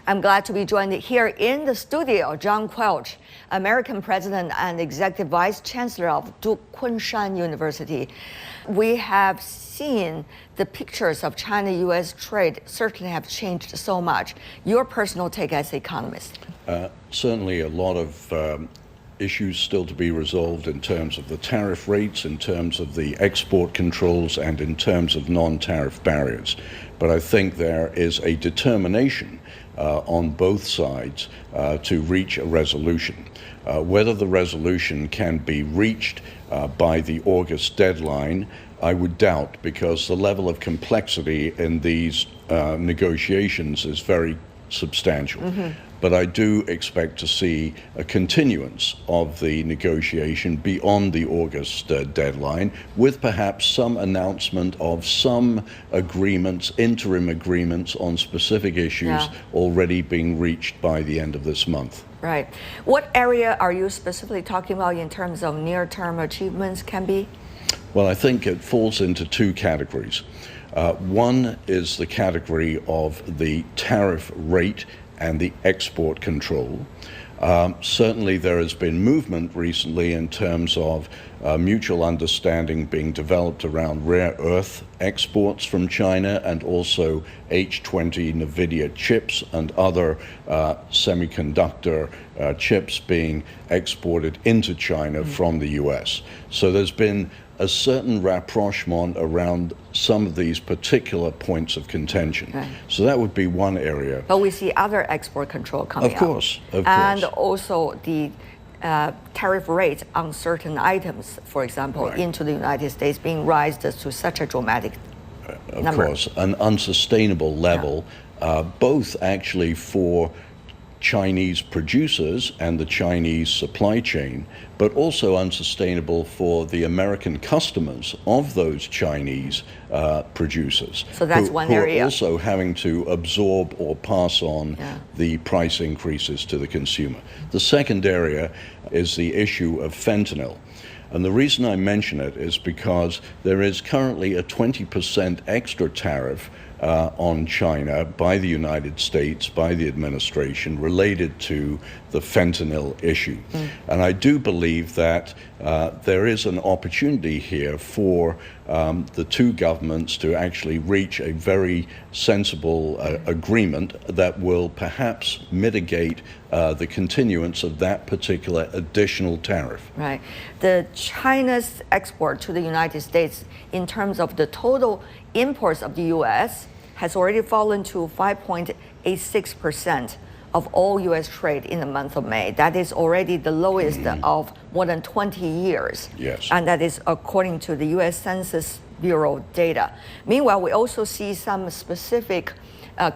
I'm glad to be joined here in the studio, John Quelch, American President and Executive Vice-Chancellor of Duke Kunshan University. We have seen the pictures of China-U.S. trade certainly have changed so much. Your personal take as an economist? Certainly a lot of issues still to be resolved in terms of the tariff rates, in terms of the export controls, and in terms of non-tariff barriers. But I think there is a determination on both sides to reach a resolution. Whether the resolution can be reached by the August deadline, I would doubt, because the level of complexity in these negotiations is very substantial. But I do expect to see a continuance of the negotiation beyond the August deadline, with perhaps some announcement of some agreements, interim agreements on specific issues already being reached by the end of this month. Right. What area are you specifically talking about in terms of near-term achievements can be? Well, I think it falls into two categories. One is the category of the tariff rate and the export control. Certainly there has been movement recently in terms of mutual understanding being developed around rare earth exports from China, and also H20 NVIDIA chips and other semiconductor chips being exported into China from the U.S. So there's been a certain rapprochement around some of these particular points of contention. Right. So that would be one area. But we see other export control coming Of course. And also the tariff rate on certain items, for example, into the United States being raised to such a dramatic number. Of course, an unsustainable level, both actually for Chinese producers and the Chinese supply chain, but also unsustainable for the American customers of those Chinese producers. So that's one area. Who are also having to absorb or pass on the price increases to the consumer. The second area is the issue of fentanyl. And the reason I mention it is because there is currently a 20% extra tariff on China by the United States, by the administration, related to the fentanyl issue. And I do believe that there is an opportunity here for the two governments to actually reach a very sensible agreement that will perhaps mitigate the continuance of that particular additional tariff. Right. The China's export to the United States in terms of the total imports of the U.S. has already fallen to 5.86% of all U.S. trade in the month of May. That is already the lowest of more than 20 years. Yes. And that is according to the U.S. Census Bureau data. Meanwhile, we also see some specific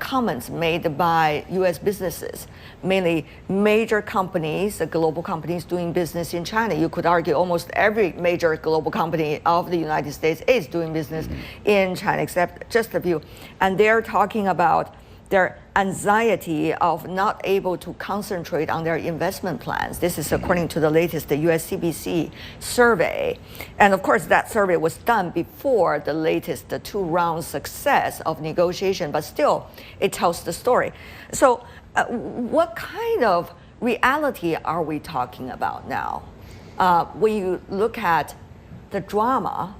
comments made by U.S. businesses, mainly major companies, global companies doing business in China. You could argue almost every major global company of the United States is doing business in China, except just a few. And they're talking about their anxiety of not able to concentrate on their investment plans. This is according to the latest US CBC survey. And of course, that survey was done before the latest two-round success of negotiation, but still, it tells the story. So what kind of reality are we talking about now? When you look at the drama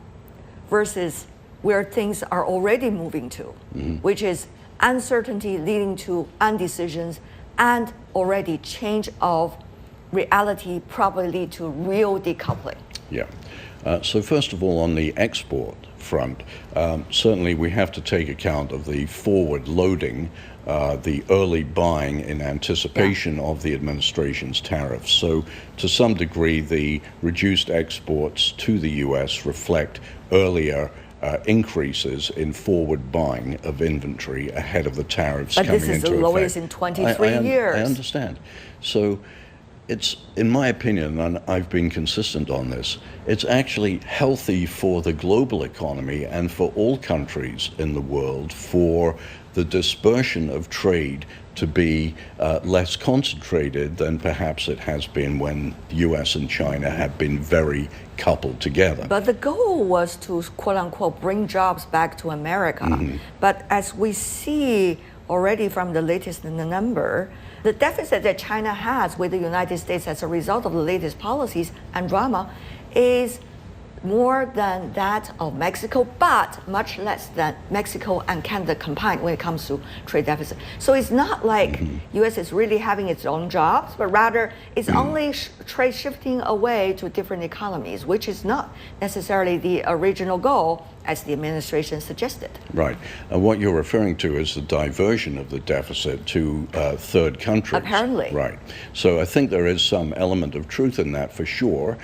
versus where things are already moving to, which is uncertainty leading to undecisions, and already change of reality probably lead to real decoupling. Yeah. So first of all, on the export front, certainly we have to take account of the forward loading, the early buying in anticipation of the administration's tariffs. So to some degree, the reduced exports to the U.S. reflect earlier increases in forward buying of inventory ahead of the tariffs coming into effect. But this is the lowest in 23 years. I understand. So it's, in my opinion, and I've been consistent on this, it's actually healthy for the global economy and for all countries in the world for the dispersion of trade to be less concentrated than perhaps it has been when the U.S. and China have been very coupled together. But the goal was to, quote unquote, bring jobs back to America. But as we see already from the latest number, the deficit that China has with the United States as a result of the latest policies and drama is more than that of Mexico, but much less than Mexico and Canada combined when it comes to trade deficit. So it's not like U.S. is really having its own jobs, but rather it's only trade shifting away to different economies, which is not necessarily the original goal as the administration suggested. Right. And what you're referring to is the diversion of the deficit to third countries. Apparently. Right. So I think there is some element of truth in that for sure.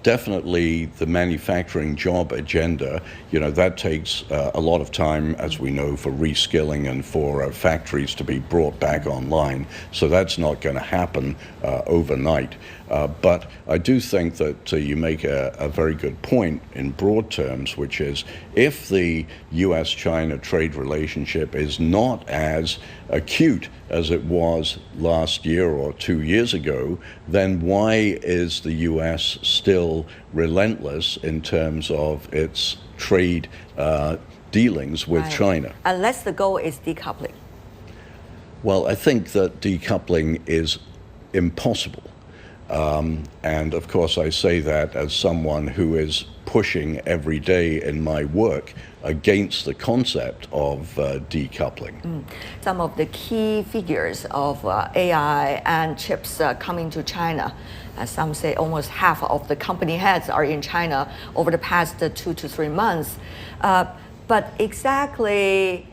Definitely the manufacturing job agenda, that takes a lot of time, as we know, for reskilling and for factories to be brought back online. So that's not going to happen overnight. But I do think that you make a very good point in broad terms, which is if the U.S.-China trade relationship is not as acute as it was last year or 2 years ago, then why is the U.S. still relentless in terms of its trade dealings with China? Unless the goal is decoupling. Well, I think that decoupling is impossible. And of course, I say that as someone who is pushing every day in my work against the concept of decoupling. Some of the key figures of AI and chips coming to China, some say almost half of the company heads are in China over the past 2 to 3 months. But exactly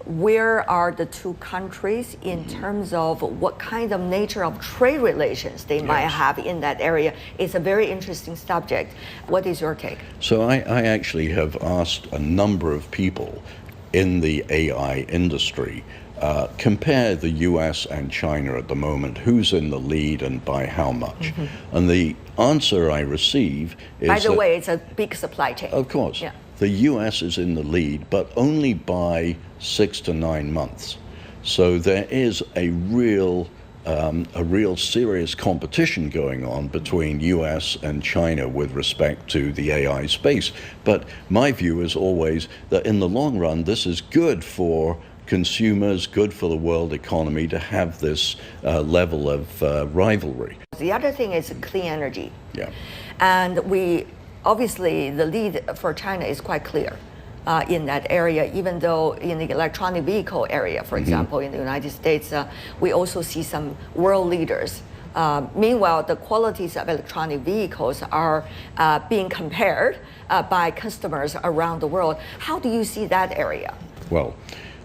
where are the two countries in terms of what kind of nature of trade relations they might have in that area is a very interesting subject. What is your take? So I actually have asked a number of people in the AI industry, compare the US and China at the moment, who's in the lead and by how much? And the answer I receive is by the way, it's a big supply chain. Of course. Yeah. The US is in the lead, but only by 6 to 9 months. So there is a real serious competition going on between US and China with respect to the AI space. But my view is always that in the long run, this is good for consumers, good for the world economy to have this level of rivalry. The other thing is clean energy. Yeah. And obviously, the lead for China is quite clear in that area, even though in the electronic vehicle area, for example, in the United States, we also see some world leaders. Meanwhile, the qualities of electronic vehicles are being compared by customers around the world. How do you see that area? Well,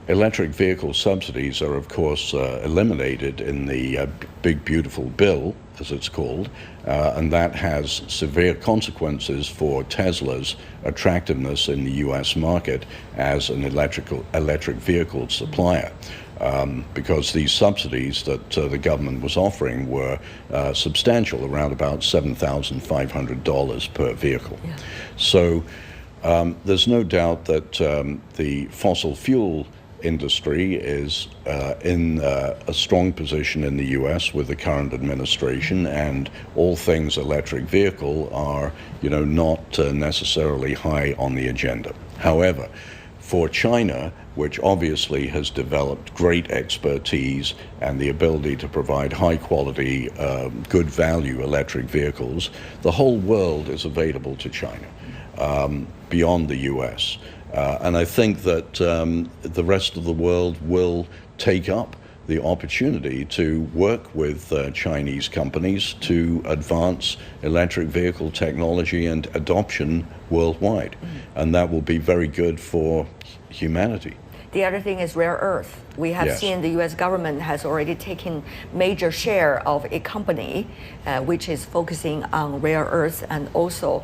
electric vehicle subsidies are, of course, eliminated in the Big Beautiful Bill, as it's called, and that has severe consequences for Tesla's attractiveness in the U.S. market as an electric vehicle supplier. Because these subsidies that the government was offering were substantial, around about $7,500 per vehicle. Yeah. So there's no doubt that the fossil fuel industry is in a strong position in the U.S. with the current administration, and all things electric vehicle are, not necessarily high on the agenda. However, for China, which obviously has developed great expertise and the ability to provide high quality, good value electric vehicles, the whole world is available to China beyond the U.S. And I think that the rest of the world will take up the opportunity to work with Chinese companies to advance electric vehicle technology and adoption worldwide. And that will be very good for humanity. The other thing is rare earth. We have seen the U.S. government has already taken major share of a company which is focusing on rare earths and also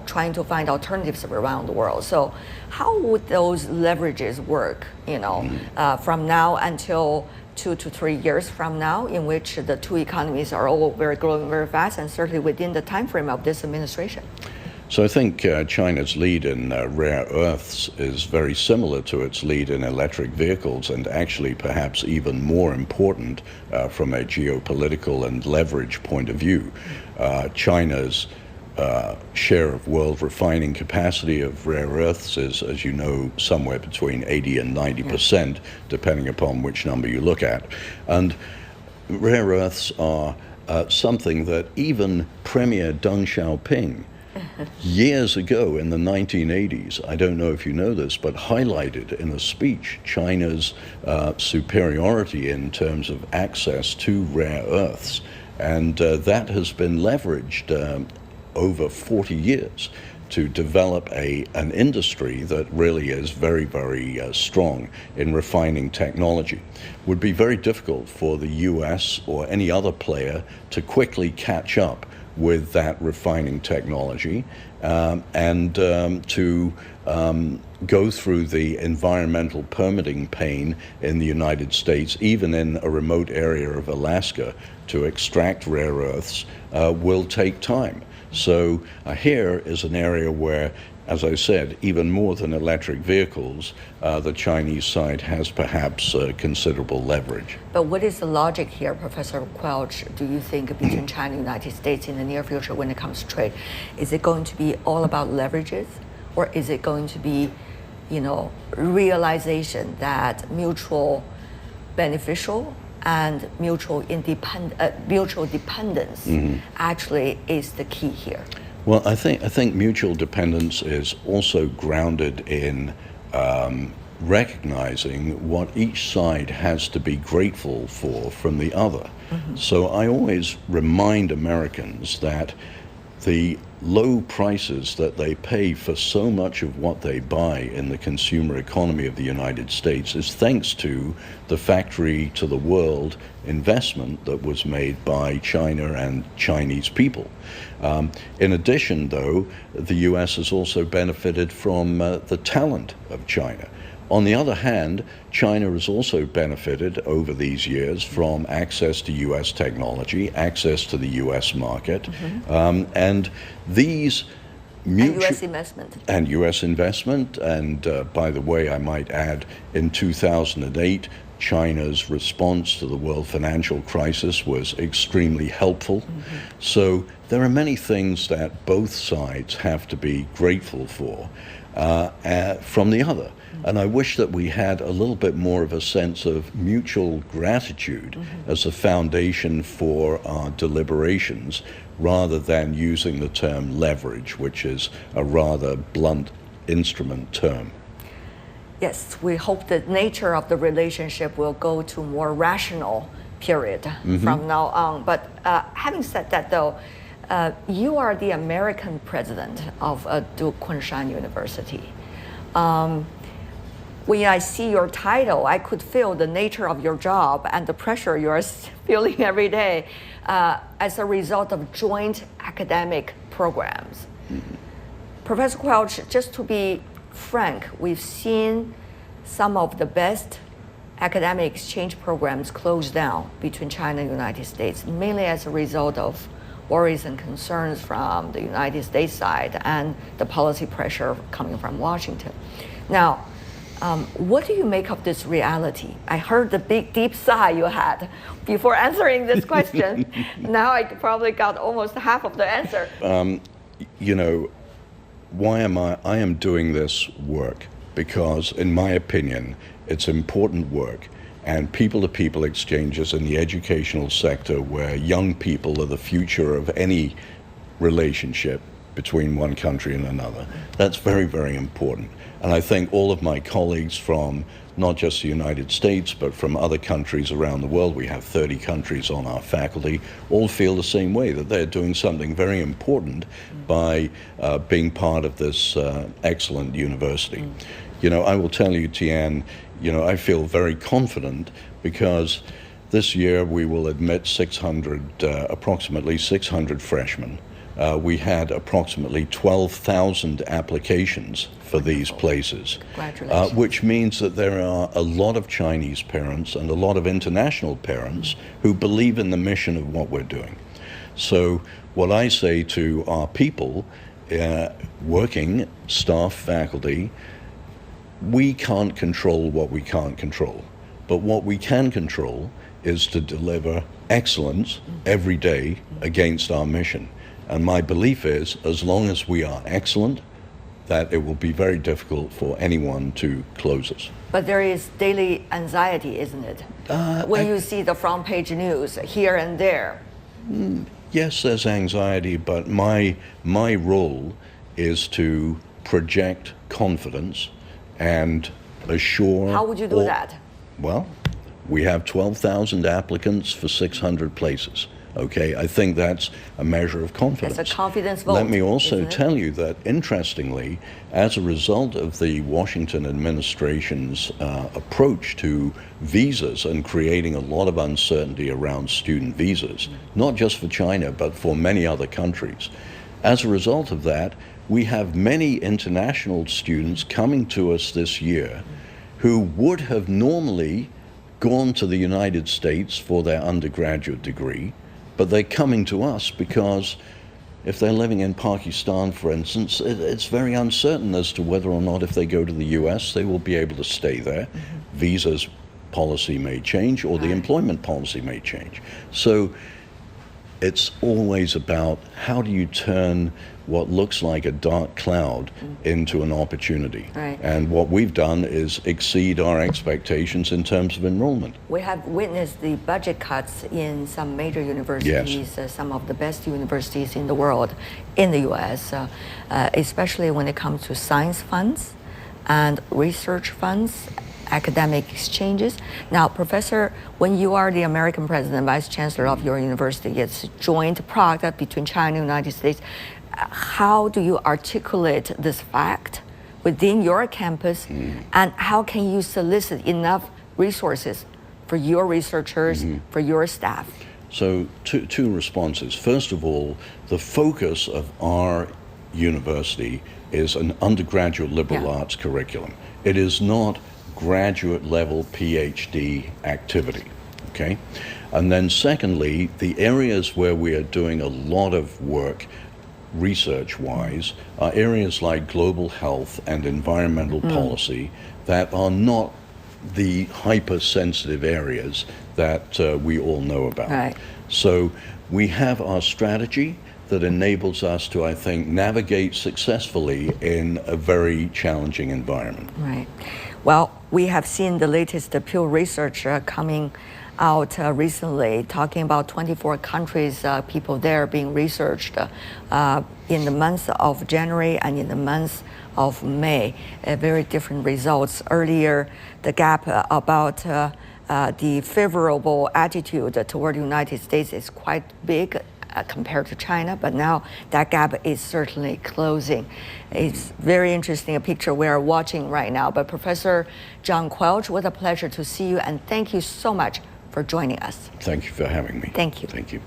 trying to find alternatives around the world. So how would those leverages work, from now until 2 to 3 years from now, in which the two economies are all growing very fast and certainly within the time frame of this administration? So I think China's lead in rare earths is very similar to its lead in electric vehicles, and actually perhaps even more important from a geopolitical and leverage point of view. China's share of world refining capacity of rare earths is, as you know, somewhere between 80 and 90%, depending upon which number you look at. And rare earths are something that even Premier Deng Xiaoping, years ago in the 1980s, I don't know if you know this, but highlighted in a speech China's superiority in terms of access to rare earths. And that has been leveraged over 40 years to develop an industry that really is very, very strong in refining technology. Would be very difficult for the U.S. or any other player to quickly catch up with that refining technology and to go through the environmental permitting pain in the United States, even in a remote area of Alaska, to extract rare earths will take time. So here is an area where, as I said, even more than electric vehicles, the Chinese side has perhaps considerable leverage. But what is the logic here, Professor Quelch, do you think, between China and the United States in the near future when it comes to trade? Is it going to be all about leverages, or is it going to be, realization that mutual beneficial and mutual dependence actually is the key here? Well, I think mutual dependence is also grounded in recognizing what each side has to be grateful for from the other. So I always remind Americans that the low prices that they pay for so much of what they buy in the consumer economy of the United States is thanks to the factory to the world investment that was made by China and Chinese people. In addition, though, the U.S. has also benefited from the talent of China. On the other hand, China has also benefited over these years from access to U.S. technology, access to the U.S. market, and these and U.S. investment. And U.S. investment. And by the way, I might add, in 2008, China's response to the world financial crisis was extremely helpful. So there are many things that both sides have to be grateful for from the other. And I wish that we had a little bit more of a sense of mutual gratitude as a foundation for our deliberations, rather than using the term leverage, which is a rather blunt instrument term. Yes, we hope the nature of the relationship will go to more rational period from now on. But having said that, though, you are the American president of Duke Kunshan University. When I see your title, I could feel the nature of your job and the pressure you are feeling every day as a result of joint academic programs. Professor Quelch, just to be frank, we've seen some of the best academic exchange programs close down between China and the United States, mainly as a result of worries and concerns from the United States side and the policy pressure coming from Washington. Now, what do you make of this reality? I heard the big, deep sigh you had before answering this question. Now I probably got almost half of the answer. Why am I am doing this work because, in my opinion, it's important work. And people-to-people exchanges in the educational sector, where young people are the future of any relationship between one country and another, that's very, very important. And I think all of my colleagues from not just the United States, but from other countries around the world, we have 30 countries on our faculty, all feel the same way, that they're doing something very important by being part of this excellent university. I will tell you, Tian, I feel very confident because this year we will admit approximately 600 freshmen. We had approximately 12,000 applications for these places, which means that there are a lot of Chinese parents and a lot of international parents who believe in the mission of what we're doing. So what I say to our people, working staff, faculty, we can't control what we can't control, but what we can control is to deliver excellence every day against our mission. And my belief is, as long as we are excellent, that it will be very difficult for anyone to close us. But there is daily anxiety, isn't it? When you see the front page news here and there. Yes, there's anxiety, but my role is to project confidence and assure... How would you do that? Well, we have 12,000 applicants for 600 places. Okay, I think that's a measure of confidence. That's a confidence vote. Let me also tell you that, interestingly, as a result of the Washington administration's approach to visas and creating a lot of uncertainty around student visas, not just for China, but for many other countries, as a result of that, we have many international students coming to us this year who would have normally gone to the United States for their undergraduate degree, but they're coming to us because if they're living in Pakistan, for instance, it's very uncertain as to whether or not if they go to the U.S. they will be able to stay there. Visas policy may change, or the employment policy may change. So it's always about how do you turn what looks like a dark cloud into an opportunity. Right. And what we've done is exceed our expectations in terms of enrollment. We have witnessed the budget cuts in some major universities, Yes. Some of the best universities in the world, in the U.S., especially when it comes to science funds and research funds, academic exchanges. Now, Professor, when you are the American president, vice chancellor of your university, it's a joint product between China and the United States. How do you articulate this fact within your campus, and how can you solicit enough resources for your researchers, for your staff? So two responses. First of all, the focus of our university is an undergraduate liberal arts curriculum. It is not graduate level PhD activity, okay? And then secondly, the areas where we are doing a lot of work research-wise are areas like global health and environmental policy that are not the hypersensitive areas that we all know about. Right. So we have our strategy that enables us to, I think, navigate successfully in a very challenging environment. Right. Well, we have seen the latest Pew Research coming out recently, talking about 24 countries, people there being researched in the month of January and in the month of May. Very different results. Earlier, the gap about the favorable attitude toward the United States is quite big compared to China, but now that gap is certainly closing. It's very interesting, a picture we are watching right now. But Professor John Quelch, what a pleasure to see you, and thank you so much for joining us. Thank you for having me. Thank you. Thank you.